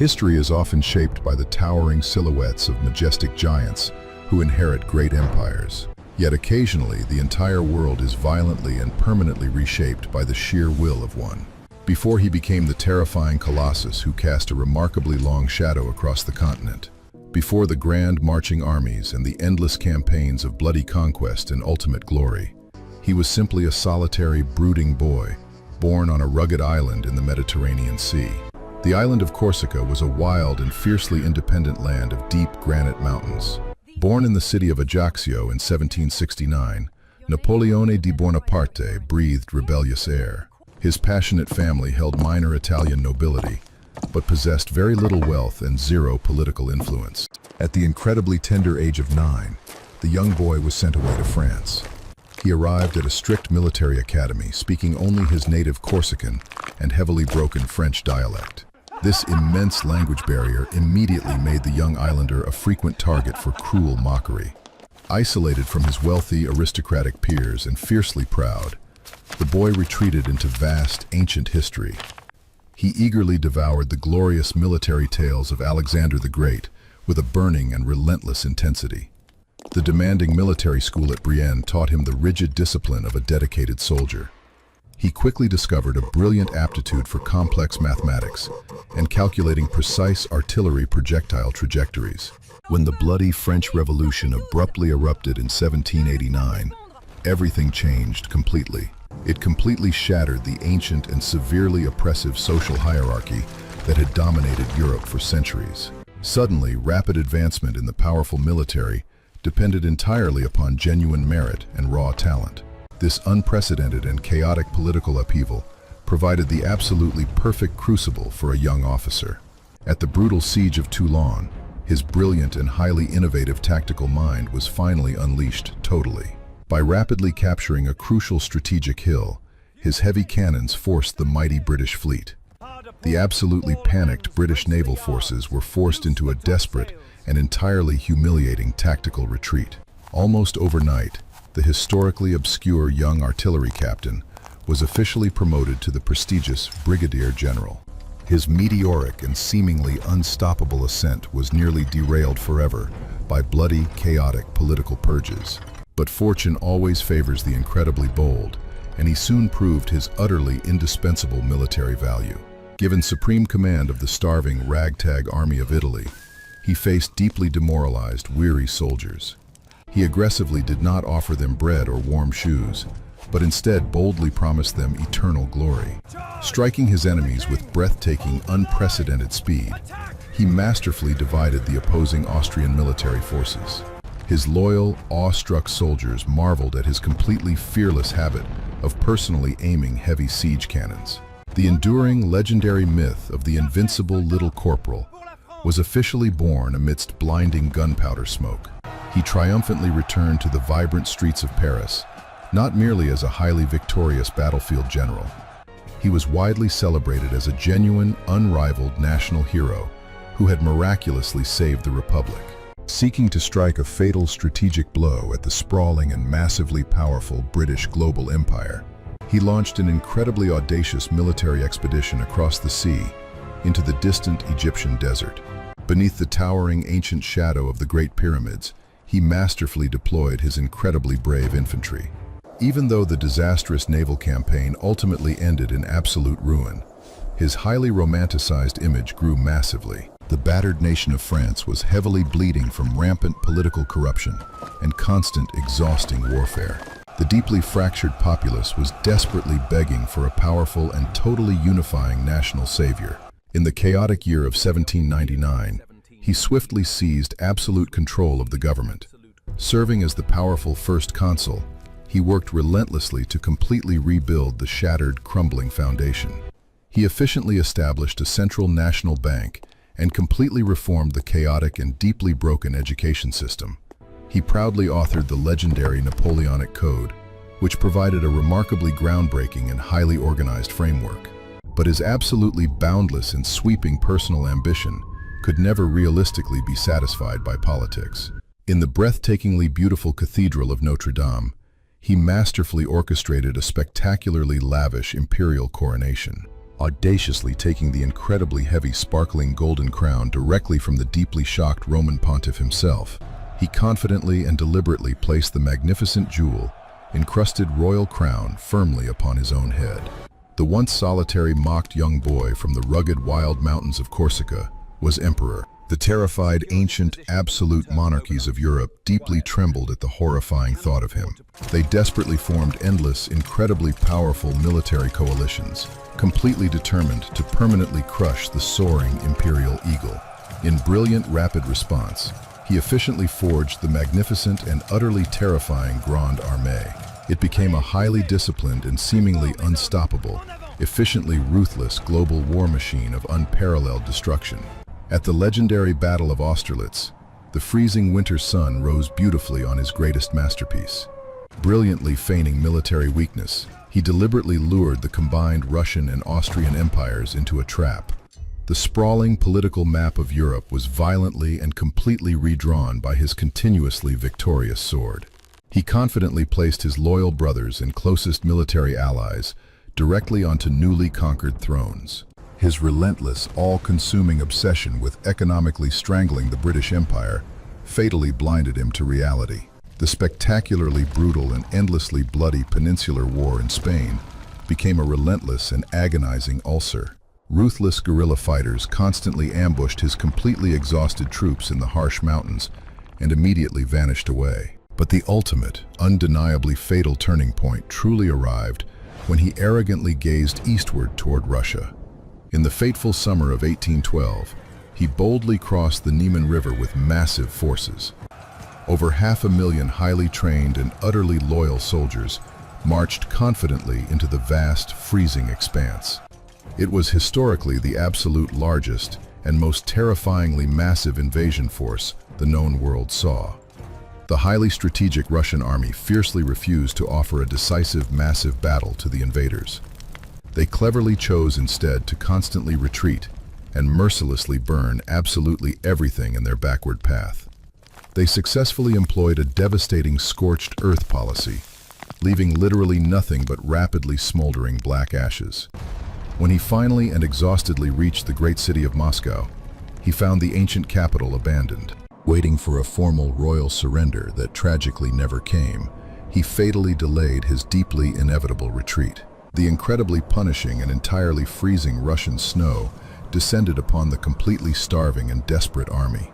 History is often shaped by the towering silhouettes of majestic giants who inherit great empires. Yet occasionally, the entire world is violently and permanently reshaped by the sheer will of one. Before he became the terrifying colossus who cast a remarkably long shadow across the continent. Before the grand marching armies and the endless campaigns of bloody conquest and ultimate glory, he was simply a solitary, brooding boy, born on a rugged island in the Mediterranean Sea. The island of Corsica was a wild and fiercely independent land of deep granite mountains. Born in the city of Ajaccio in 1769, Napoleon Bonaparte breathed rebellious air. His passionate family held minor Italian nobility, but possessed very little wealth and zero political influence. At the incredibly tender age of 9, the young boy was sent away to France. He arrived at a strict military academy, speaking only his native Corsican and heavily broken French dialect. This immense language barrier immediately made the young islander a frequent target for cruel mockery. Isolated from his wealthy, aristocratic peers and fiercely proud, the boy retreated into vast, ancient history. He eagerly devoured the glorious military tales of Alexander the Great with a burning and relentless intensity. The demanding military school at Brienne taught him the rigid discipline of a dedicated soldier. He quickly discovered a brilliant aptitude for complex mathematics and calculating precise artillery projectile trajectories. When the bloody French Revolution abruptly erupted in 1789, everything changed completely. It completely shattered the ancient and severely oppressive social hierarchy that had dominated Europe for centuries. Suddenly, rapid advancement in the powerful military depended entirely upon genuine merit and raw talent. This unprecedented and chaotic political upheaval provided the absolutely perfect crucible for a young officer. At the brutal siege of Toulon, his brilliant and highly innovative tactical mind was finally unleashed totally. By rapidly capturing a crucial strategic hill, his heavy cannons forced the mighty British fleet. The absolutely panicked British naval forces were forced into a desperate and entirely humiliating tactical retreat. Almost overnight, the historically obscure young artillery captain was officially promoted to the prestigious brigadier general. His meteoric and seemingly unstoppable ascent was nearly derailed forever by bloody, chaotic political purges. But fortune always favors the incredibly bold, and he soon proved his utterly indispensable military value. Given supreme command of the starving ragtag army of Italy, he faced deeply demoralized, weary soldiers. He aggressively did not offer them bread or warm shoes, but instead boldly promised them eternal glory. Striking his enemies with breathtaking, unprecedented speed, he masterfully divided the opposing Austrian military forces. His loyal, awestruck soldiers marveled at his completely fearless habit of personally aiming heavy siege cannons. The enduring, legendary myth of the invincible little corporal was officially born amidst blinding gunpowder smoke. He triumphantly returned to the vibrant streets of Paris, not merely as a highly victorious battlefield general. He was widely celebrated as a genuine, unrivaled national hero who had miraculously saved the Republic. Seeking to strike a fatal strategic blow at the sprawling and massively powerful British global empire, he launched an incredibly audacious military expedition across the sea into the distant Egyptian desert. Beneath the towering ancient shadow of the Great Pyramids, he masterfully deployed his incredibly brave infantry. Even though the disastrous naval campaign ultimately ended in absolute ruin, his highly romanticized image grew massively. The battered nation of France was heavily bleeding from rampant political corruption and constant, exhausting warfare. The deeply fractured populace was desperately begging for a powerful and totally unifying national savior. In the chaotic year of 1799, he swiftly seized absolute control of the government. Serving as the powerful first consul, he worked relentlessly to completely rebuild the shattered, crumbling foundation. He efficiently established a central national bank and completely reformed the chaotic and deeply broken education system. He proudly authored the legendary Napoleonic Code, which provided a remarkably groundbreaking and highly organized framework. But his absolutely boundless and sweeping personal ambition could never realistically be satisfied by politics. In the breathtakingly beautiful Cathedral of Notre Dame, he masterfully orchestrated a spectacularly lavish imperial coronation. audaciously taking the incredibly heavy sparkling golden crown directly from the deeply shocked Roman pontiff himself. He confidently and deliberately placed the magnificent jewel-encrusted royal crown firmly upon his own head. The once solitary mocked young boy from the rugged wild mountains of Corsica was emperor. The terrified ancient absolute monarchies of Europe deeply trembled at the horrifying thought of him. They desperately formed endless, incredibly powerful military coalitions, completely determined to permanently crush the soaring imperial eagle. In brilliant, rapid response, he efficiently forged the magnificent and utterly terrifying Grande Armée. It became a highly disciplined and seemingly unstoppable, efficiently ruthless global war machine of unparalleled destruction. At the legendary Battle of Austerlitz, the freezing winter sun rose beautifully on his greatest masterpiece. Brilliantly feigning military weakness, he deliberately lured the combined Russian and Austrian empires into a trap. The sprawling political map of Europe was violently and completely redrawn by his continuously victorious sword. He confidently placed his loyal brothers and closest military allies directly onto newly conquered thrones. His relentless, all-consuming obsession with economically strangling the British Empire fatally blinded him to reality. The spectacularly brutal and endlessly bloody Peninsular War in Spain became a relentless and agonizing ulcer. Ruthless guerrilla fighters constantly ambushed his completely exhausted troops in the harsh mountains and immediately vanished away. But the ultimate, undeniably fatal turning point truly arrived when he arrogantly gazed eastward toward Russia. In the fateful summer of 1812, he boldly crossed the Niemen River with massive forces. Over 500,000 highly trained and utterly loyal soldiers marched confidently into the vast, freezing expanse. It was historically the absolute largest and most terrifyingly massive invasion force the known world saw. The highly strategic Russian army fiercely refused to offer a decisive, massive battle to the invaders. They cleverly chose instead to constantly retreat and mercilessly burn absolutely everything in their backward path. They successfully employed a devastating scorched earth policy, leaving literally nothing but rapidly smoldering black ashes. When he finally and exhaustedly reached the great city of Moscow, he found the ancient capital abandoned. Waiting for a formal royal surrender that tragically never came, he fatally delayed his deeply inevitable retreat. The incredibly punishing and entirely freezing Russian snow descended upon the completely starving and desperate army.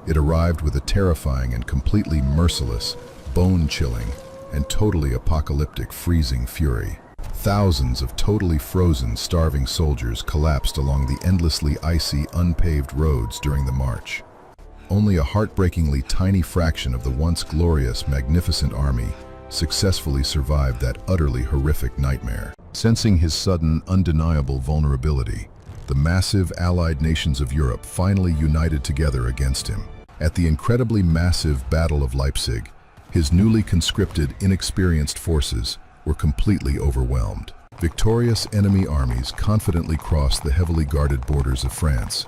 It arrived with a terrifying and completely merciless, bone-chilling, and totally apocalyptic freezing fury. Thousands of totally frozen, starving soldiers collapsed along the endlessly icy, unpaved roads during the march. Only a heartbreakingly tiny fraction of the once glorious, magnificent army successfully survived that utterly horrific nightmare. Sensing his sudden, undeniable vulnerability, the massive allied nations of Europe finally united together against him. At the incredibly massive Battle of Leipzig, his newly conscripted, inexperienced forces were completely overwhelmed. Victorious enemy armies confidently crossed the heavily guarded borders of France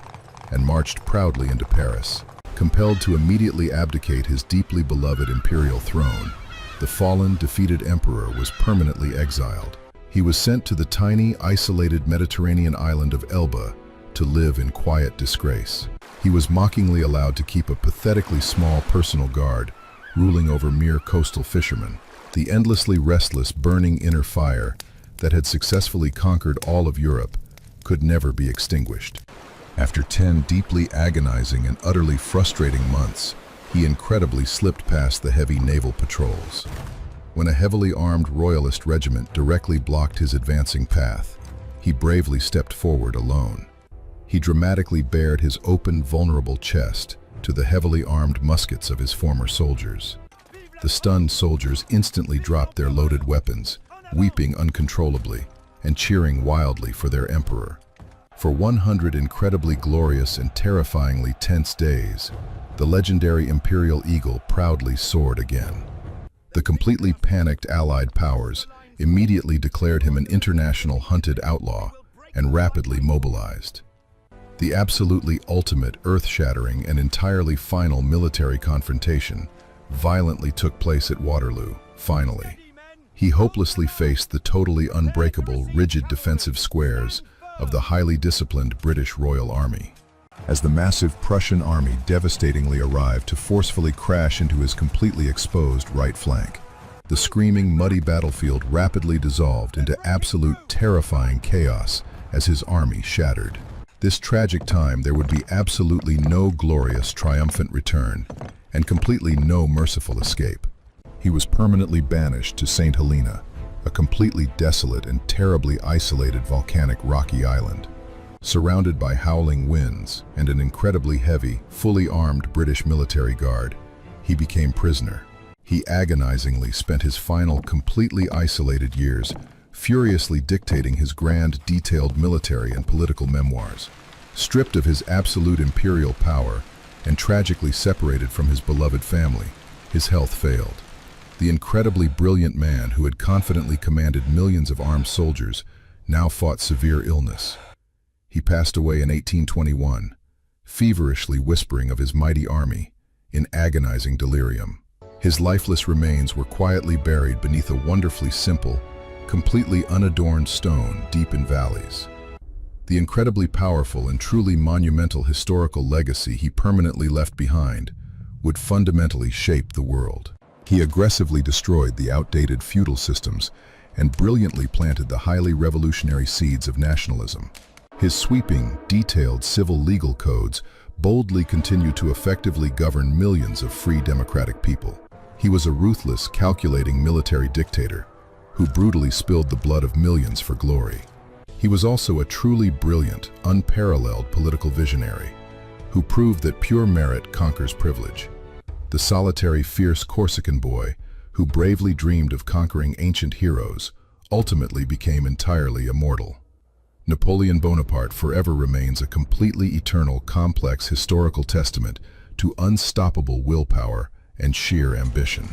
and marched proudly into Paris. Compelled to immediately abdicate his deeply beloved imperial throne, the fallen, defeated emperor was permanently exiled. He was sent to the tiny, isolated Mediterranean island of Elba to live in quiet disgrace. He was mockingly allowed to keep a pathetically small personal guard, ruling over mere coastal fishermen. The endlessly restless, burning inner fire that had successfully conquered all of Europe could never be extinguished. After 10 deeply agonizing and utterly frustrating months, he incredibly slipped past the heavy naval patrols. When a heavily armed royalist regiment directly blocked his advancing path, he bravely stepped forward alone. He dramatically bared his open, vulnerable chest to the heavily armed muskets of his former soldiers. The stunned soldiers instantly dropped their loaded weapons, weeping uncontrollably and cheering wildly for their emperor. For 100 incredibly glorious and terrifyingly tense days, the legendary Imperial Eagle proudly soared again. The completely panicked Allied powers immediately declared him an international hunted outlaw and rapidly mobilized. The absolutely ultimate, earth-shattering, and entirely final military confrontation violently took place at Waterloo, finally. He hopelessly faced the totally unbreakable, rigid defensive squares of the highly disciplined British Royal Army. As the massive Prussian army devastatingly arrived to forcefully crash into his completely exposed right flank, the screaming, muddy battlefield rapidly dissolved into absolute terrifying chaos as his army shattered. This tragic time, there would be absolutely no glorious, triumphant return, and completely no merciful escape. He was permanently banished to St. Helena, a completely desolate and terribly isolated volcanic rocky island. Surrounded by howling winds and an incredibly heavy, fully armed British military guard, he became prisoner. He agonizingly spent his final completely isolated years furiously dictating his grand, detailed military and political memoirs. Stripped of his absolute imperial power and tragically separated from his beloved family, his health failed. The incredibly brilliant man who had confidently commanded millions of armed soldiers now fought severe illness. He passed away in 1821, feverishly whispering of his mighty army in agonizing delirium. His lifeless remains were quietly buried beneath a wonderfully simple, completely unadorned stone deep in valleys. The incredibly powerful and truly monumental historical legacy he permanently left behind would fundamentally shape the world. He aggressively destroyed the outdated feudal systems and brilliantly planted the highly revolutionary seeds of nationalism. His sweeping, detailed civil legal codes boldly continued to effectively govern millions of free democratic people. He was a ruthless, calculating military dictator who brutally spilled the blood of millions for glory. He was also a truly brilliant, unparalleled political visionary who proved that pure merit conquers privilege. The solitary, fierce Corsican boy who bravely dreamed of conquering ancient heroes ultimately became entirely immortal. Napoleon Bonaparte forever remains a completely eternal, complex historical testament to unstoppable willpower and sheer ambition.